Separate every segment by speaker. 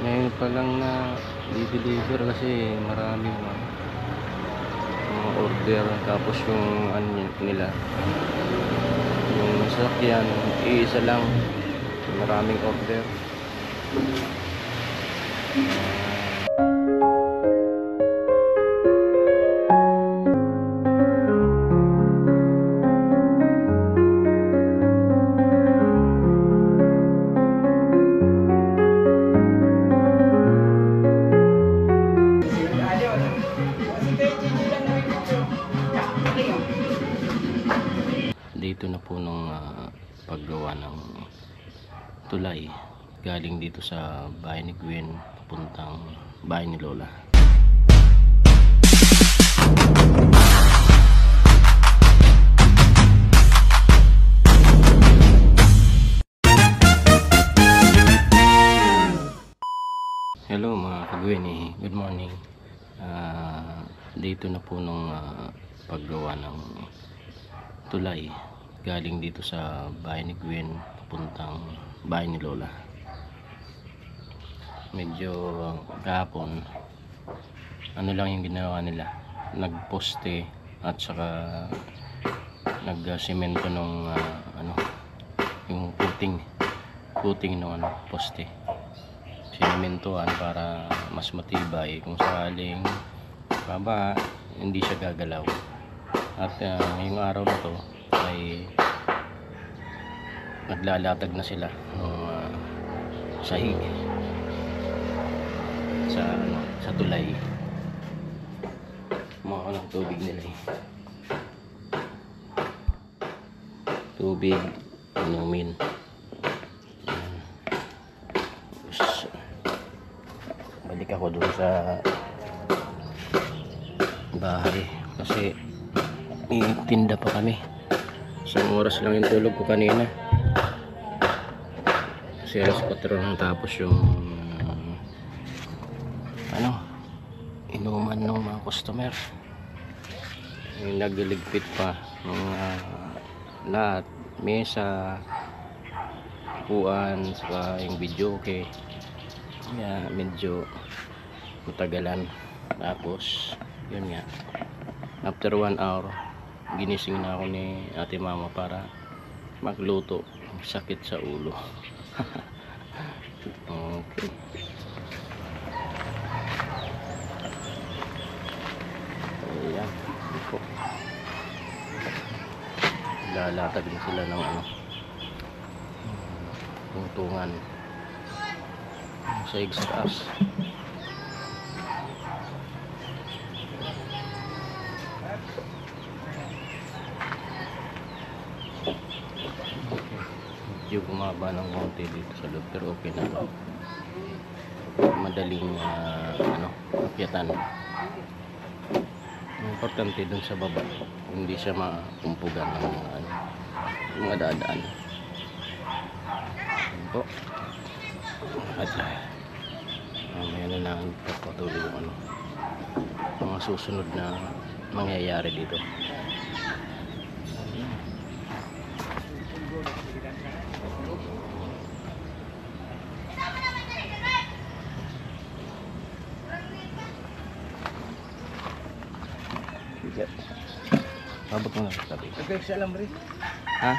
Speaker 1: Ngayon pa lang na di-deliver kasi maraming mga order, tapos yung ano nila, yung sasakyan iisa lang, maraming order. Dito na po nung paggawa ng tulay galing dito sa bahay ni Gwen papuntang bahay ni Lola. Hello mga ka-Gwen, good morning. Dito na po nung paggawa ng tulay galing dito sa bahay ni Gwen papuntang bahay ni Lola. Medyo kahapon ano lang yung ginawa nila, nagposte at saka nagsemento nung yung puting ng poste, sinementoan para mas matibay kung sakaling baba hindi siya gagalaw. At ngayong araw na to ay naglalatag na sila ng sahig sa tulay. Mga ng tubig nila tubig inumin. Balik ako dun sa bahay kasi itinda pa kami. Isang oras lang yung tulog ko kanina kasi alas 4 nang tapos yung inuman ng mga customer. Yung nagliligpit pa ng lahat, mesa, upuan, saka yung video okay. Kaya medyo matagalan. Tapos yun nga, after 1 hour ginising na ako ni ate mama para magluto. Sakit sa ulo. Okay, ayan po, lalatag na sila ng tungtungan sa taas. Medyo bumaba ng konti dito sa loob pero okay na to. Madaling akyatan. Importante dun sa baba hindi siya makumpugan ng mga dadaan po. At mamaya na lang patuloy yung mga susunod na mangyayari dito. Abot mo na sa tabi.
Speaker 2: Okay, salam rin.
Speaker 1: Ha?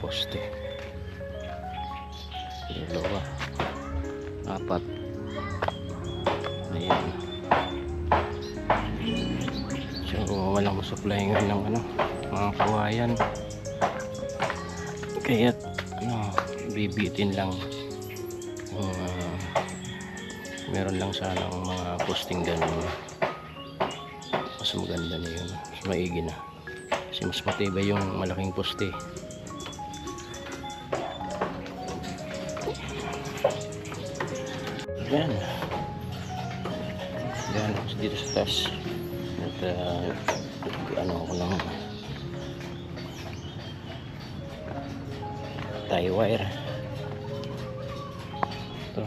Speaker 1: poste. Dalawa, apat. Ayan. So walang supply ng mga kawayan. Kaya ano, bibitin lang yung meron lang sanang mga posting ganun, mas maganda na yun, mas maigi na kasi mas matibay yung malaking poste. Yan yan dito sa taas at ano ako lang tie wire ito.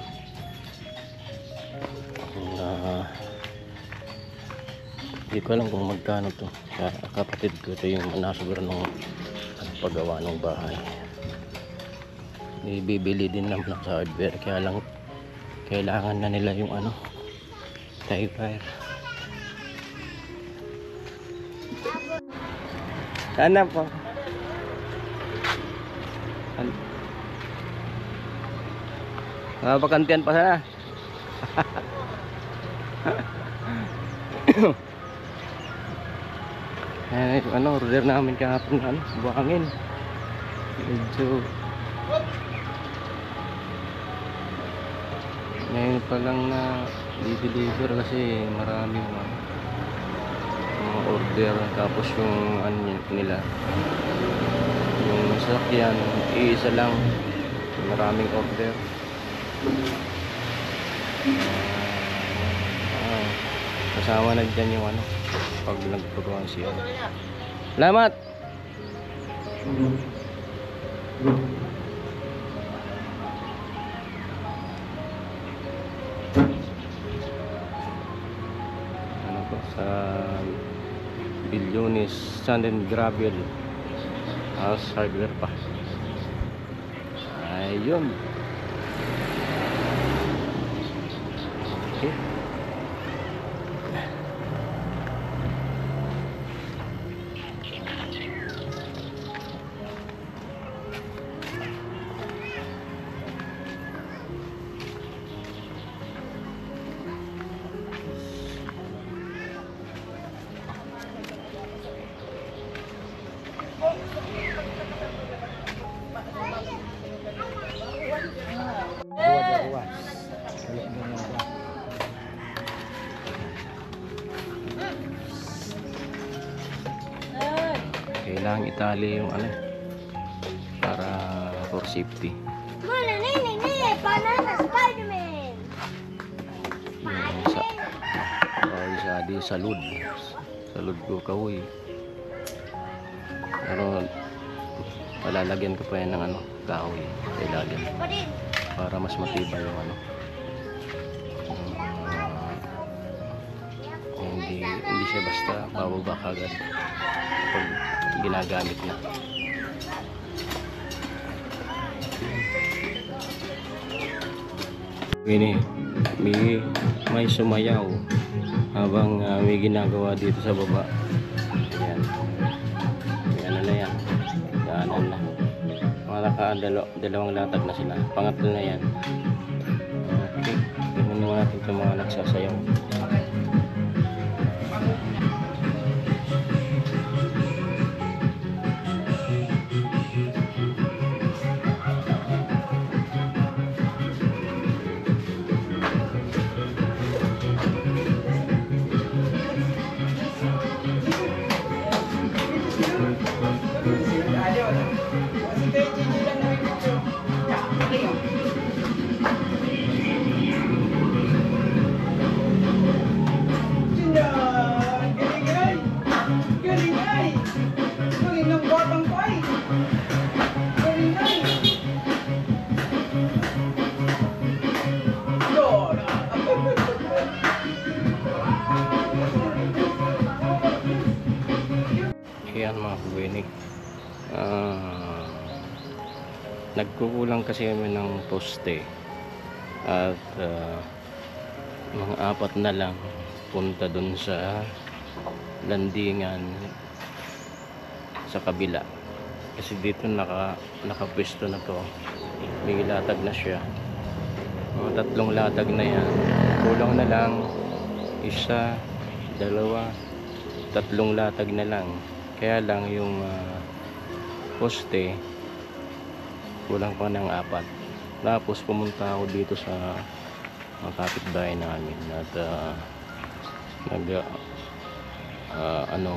Speaker 1: Hindi ko alam kung magkano to sa kapatid ko. Ito yung nasubra nung paggawa ng bahay. Bibili din naman sa hardware, kaya lang kailangan na nila yung ano, tie wire. Ano po? Pakantian pa sana. Ano, order namin kahapon ano, buhangin. Medyo ngayon pa lang na di-deliver kasi maraming mga order, tapos yung ano nila, yung sasakyan iisa lang, maraming order. Kasama na dyan yung ano pag nagpagawa siya. Salamat! Ano po sa Bilyones Sand and Gravel House Hardware pa. Ayun. Okay. Kailangan itali yung ano para for safety.
Speaker 2: Mula nene, banana Spider-Man.
Speaker 1: Isa di salud ko kahoy. Pero palalagyan ko pa yan ng ano, kahoy sa ilalim para mas matibay yung ano. Hindi siya basta bababa kagad pag ginagamit na. May sumayaw habang may ginagawa dito sa baba. Ayan. May ano na yan. Daanan na. Dalawang latag na sila. Pangatlo na yan. Okay. Tingnan natin sa mga nagsasayaw. Ayan mga kubinig, nagkukulang kasi kami ng poste at mga 4 na lang punta dun sa landingan sa kabila, kasi dito nakapwesto na to, may latag na siya, mga 3 latag na yan, kulang na lang 1, 2, 3 latag na lang. Kaya lang yung poste kulang pa ng 4. Tapos pumunta ako dito sa kapitbahay namin at ano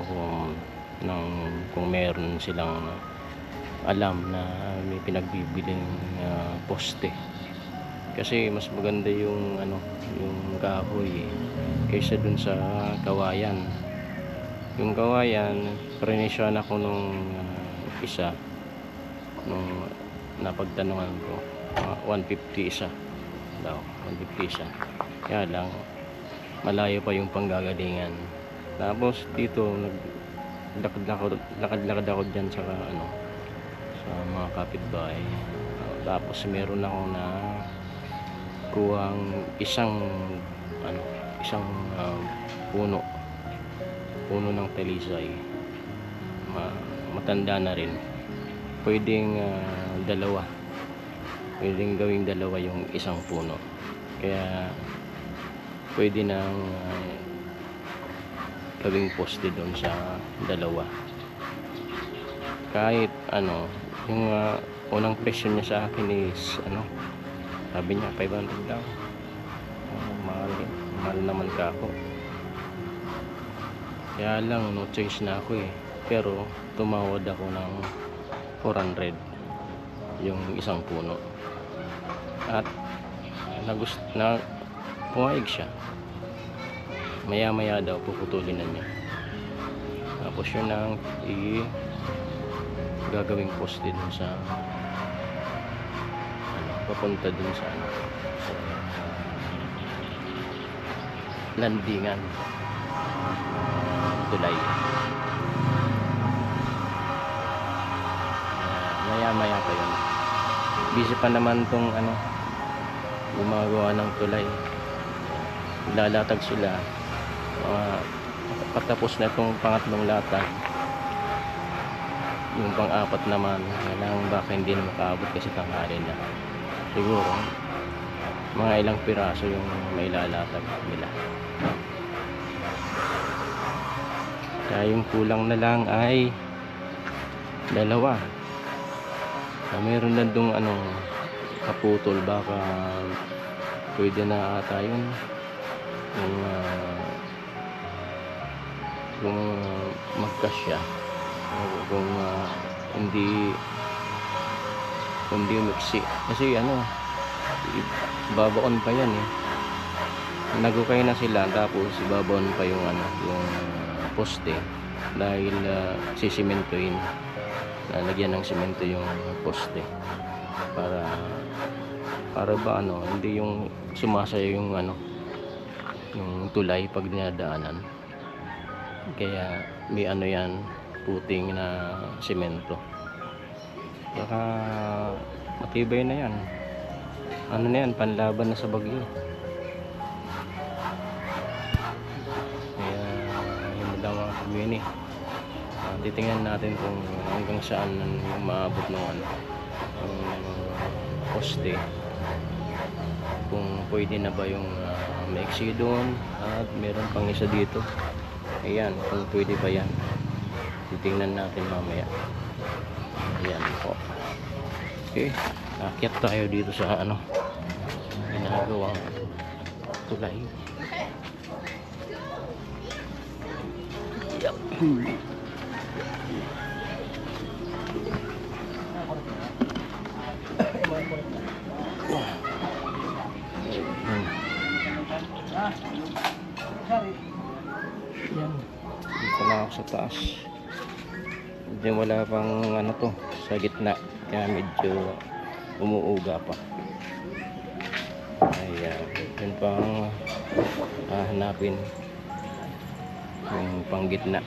Speaker 1: kung meron silang alam na may pinagbibiling poste, kasi mas maganda yung yung kahoy kaysa dun sa kawayan. Yung kawayan, prenisyon ako nung isa nung napagtanungan ko, 150 isa daw, 150 isa. Kaya lang malayo pa yung panggagalingan. Tapos dito lakad-lakad ako dyan sa sa mga kapitbahay. Tapos meron ako na kuwang isang puno ng talisay, matanda na rin. Pwedeng pwedeng gawing dalawa yung isang puno, kaya pwede nang gawing poste doon sa dalawa. Kahit yung unang presyo niya sa akin is sabi niya 500 daw. Mahal naman ka ako. Kaya lang no choice na ako pero tumawad ako ng 400 yung isang puno, at pumayag siya. Maya daw puputulin na niya, tapos yun ang gagawing poste dun sa papunta dun sa sa landingan, tulay. Maya pa yun. Busy pa naman tong gumagawa ng tulay. Lalatag sila. Patapos na itong pangatlong latag, yung pang-4 naman kailangan baka hindi na makaabot kasi tanghali na. Siguro mga ilang piraso yung may lalatag nila. Kaya yung kulang na lang ay 2. Meron na dong kaputol, baka pwede na ata yun kung magkasya, kung hindi umiksi, kasi babaon pa yan nagukay na sila, tapos babaon pa yung yung poste dahil sisimentoin, lalagyan ng simento yung poste para ba hindi yung sumasayo yung yung tulay pag dinadaanan. Kaya may yan, puting na simento. Baka matibay na yan. Na yan, panlaban na sa bagyo. Kaya yun lang mga kabini. Titingnan natin kung hanggang saan yung maabot ng yung poste, kung pwede na ba yung maiksi doon, at meron pang isa dito. Ayan, kung pwede ba yan, titingnan natin mamaya. Ayan po. Okay, akyat tayo dito sa ginagawang tulay. Yan, dito na ako sa taas. Diyan wala pang to sa gitna, kaya medyo umuuga pa. Ayan, yun pang hanapin yung pang gitna.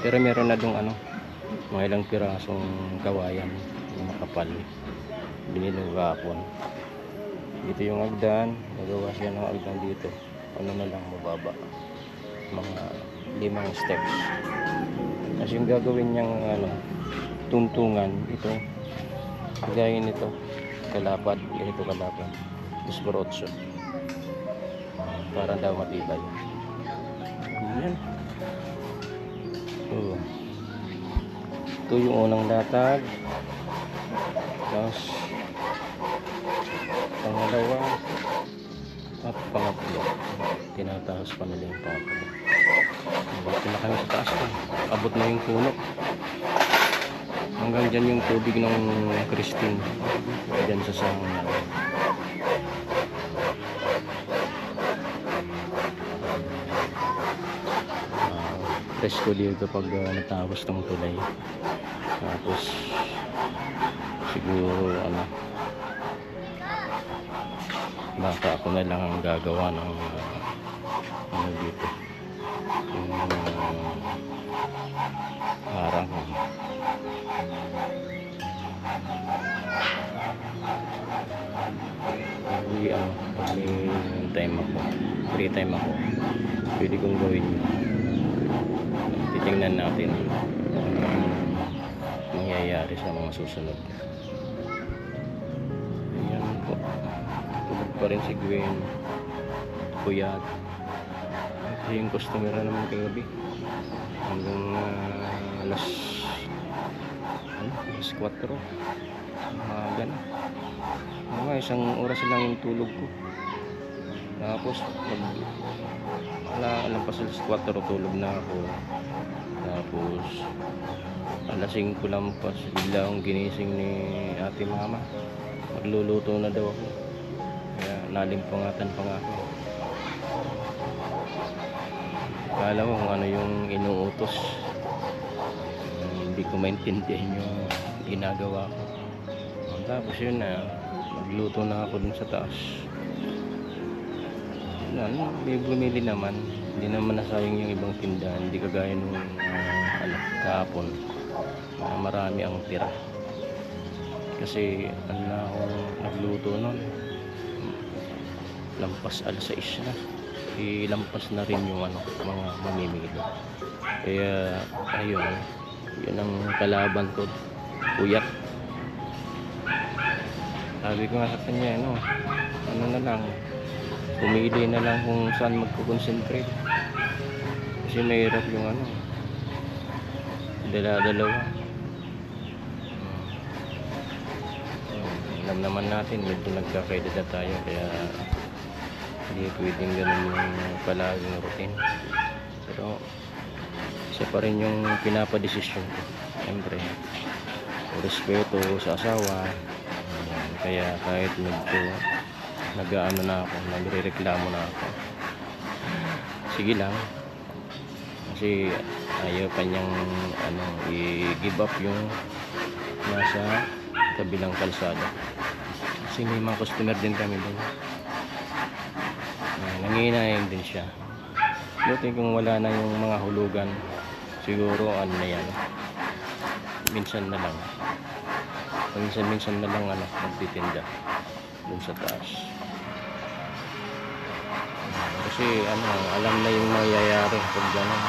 Speaker 1: Pero meron na dong mga ilang pirasong kawayan yung makapal, binilong gapon. Dito yung agdan, nagawa siya ng agdan dito, na lang mababa, mga 5 steps. Kasi yung gagawin niyang tuntungan, ito gaya nito, kalapad, ganito kalapad, 8 para daw matibay. Yan. Ito yung unang latag. Tapos pangalawa at pangatlo. Tinataas pa nila yung pangatlo. Dito na kami sa taas na. Abot na yung puno. Hanggang dyan yung tubig ng Christine. Dyan sa sangong na. Presko dito kapag natapos ng tulay. Tapos siguro ano, baka ako na lang ang gagawa ng ano dito, yung harang. Pag may time ako, free time ako, pwede kong gawin yun. Titingnan natin kung ano mangyayari sa mga susunod. Ayan po, tulog pa rin si Gwen, Kuyat. Kasi yung customer na naman kagabi hanggang alas 4 umaga na. Mga isang oras lang yung tulog ko. Tapos alampas alas 4 tulog na ako. Tapos alas 5 lampas bigla akong ginising ni ate mama. Magluluto na daw ako. Kaya nalimpangatan pa nga ako. Kala ko kung ano yung inuutos. Hindi ko maintindihan yung ginagawa ko. Tapos yun na, magluto na ako dun sa taas. Ano, may bumili naman. Hindi naman nasayang yung ibang tindahan. Hindi kagaya nung kahapon. Marami ang tira. Kasi ano na ako nagluto nun. Lampas alas 6 na. Ilampas na rin yung mga mamimili. Kaya ayun, yun ang kalaban ko, Puyat. Sabi ko nga sa kanya, ano na lang, pumili na lang kung saan magko-concentrate. Kasi mahirap yung dalawa. Alam naman natin, medyo nagkakaedad na tayo, kaya hindi pwedeng ganun yung palaging routine. Pero isa pa rin yung pinapadesisyon ko. Siyempre, respeto sa asawa. Kaya kahit nag-ano na ako, nagre-reklamo na ako, sige lang. Kasi ayaw pa niyang i-give up yung nasa kabilang kalsada. Kasi may mga customer din kami doon. Nanginayang din siya. Buti kung wala na yung mga hulugan, siguro na yan, minsan na lang magtitinda dun sa taas. Kasi alam na yung mangyayari pag gano'n,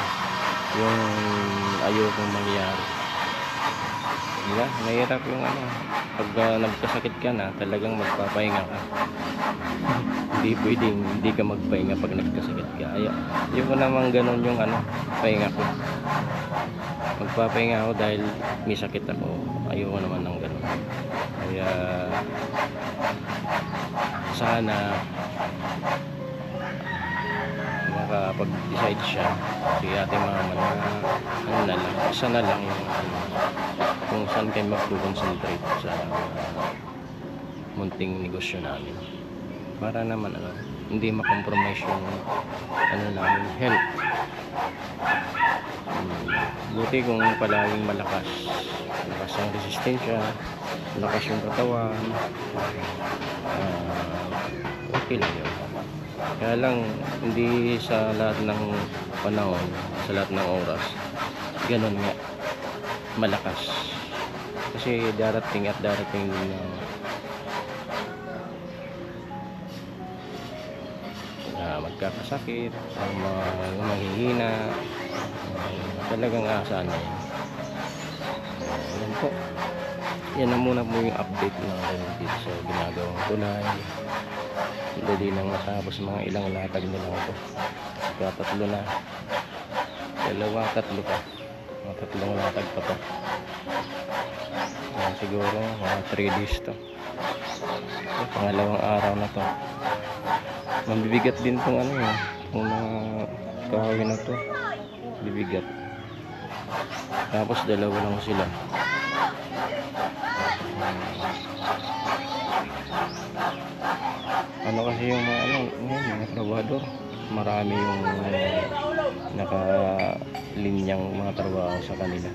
Speaker 1: yung ayokong mangyayari. Diba? Mahirap yung pag nagkasakit ka na, talagang magpapahinga ka. Hindi pwedeng hindi ka magpahinga pag nagkasakit ka. Ayoko naman gano'n yung pahinga ko. Magpapahinga ako dahil may sakit ako. Ayoko naman ng gano'n. Kaya sana makapag-decide siya, si ate mama, na isa na lang yung kung saan kayo mag-concentrate sa munting negosyo namin, para naman hindi makompromise yung namin health. Buti kung palaging malakas ang resistensya, malakas yung katawan, okay lang yun. Kaya lang hindi sa lahat ng panahon, sa lahat ng oras ganun nga malakas. Kasi darating magkakasakit, manghihina, talagang asa na yan. Yan po, yan na muna po yung update natin dito sa ginagawang tulay. Dali nang matapos, mga ilang latag na lang ito. Tatlo na, tatlo pa, mga tatlong latag pa to. Siguro mga 3 days to. Pangalawang araw na to. Mabibigat din tong ano yun, itong mga kahoy na to. Bibigat. Tapos dalawa lang sila. Ano kasi yung mga ano, mga trabador, marami yung nakalinyang mga trabaho sa kanila.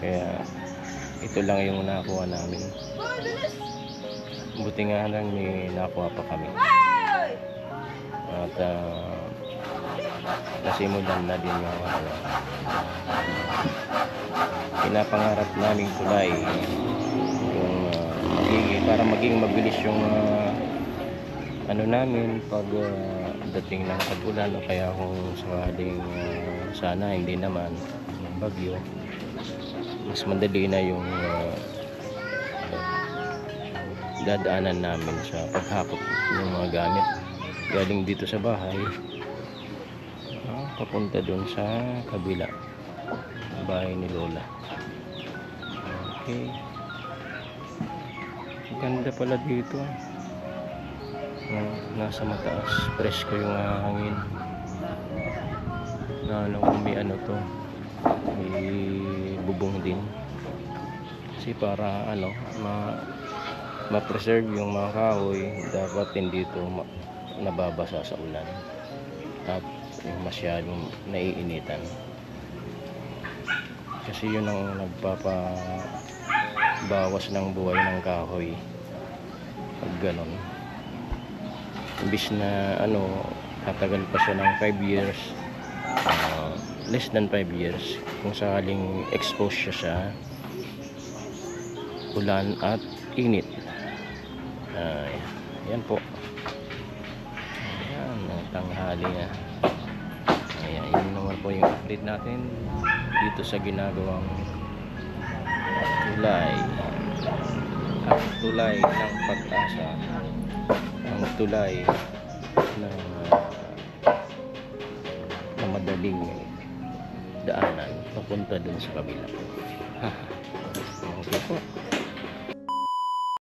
Speaker 1: Kaya ito lang yung nakuha namin. Buti nga lang may nakuha pa kami. At nasimulan na din yung pinapangarap naming tulay, yung para maging mabilis yung ano namin pag dating ng tag-ulan, o kaya kung sakaling sana hindi naman bagyo, mas madali na yung dadaanan namin sa paghakot ng mga gamit galing dito sa bahay papunta dun sa kabila, bahay ni Lola. Okay, ganda pala dito. Nasa mataas, presko yung hangin na ano, kung may ano to, may bubong din kasi para ano, ma-preserve yung mga kahoy. Dapat hindi ito nababasa sa ulan at yung masyadong naiinitan, kasi yun ang nagpapabawas ng buhay ng kahoy pag ganon. Imbis na ano, tatagal pa siya ng 5 years, less than 5 years kung sakaling expose siya sa ulan at init. Yan po, ayan, tanghali na. Ayan, yun naman po yung update natin dito sa ginagawang tulay ng pag-asa, ang tulay na madaling daanan papunta dun sa kabila. Okay po.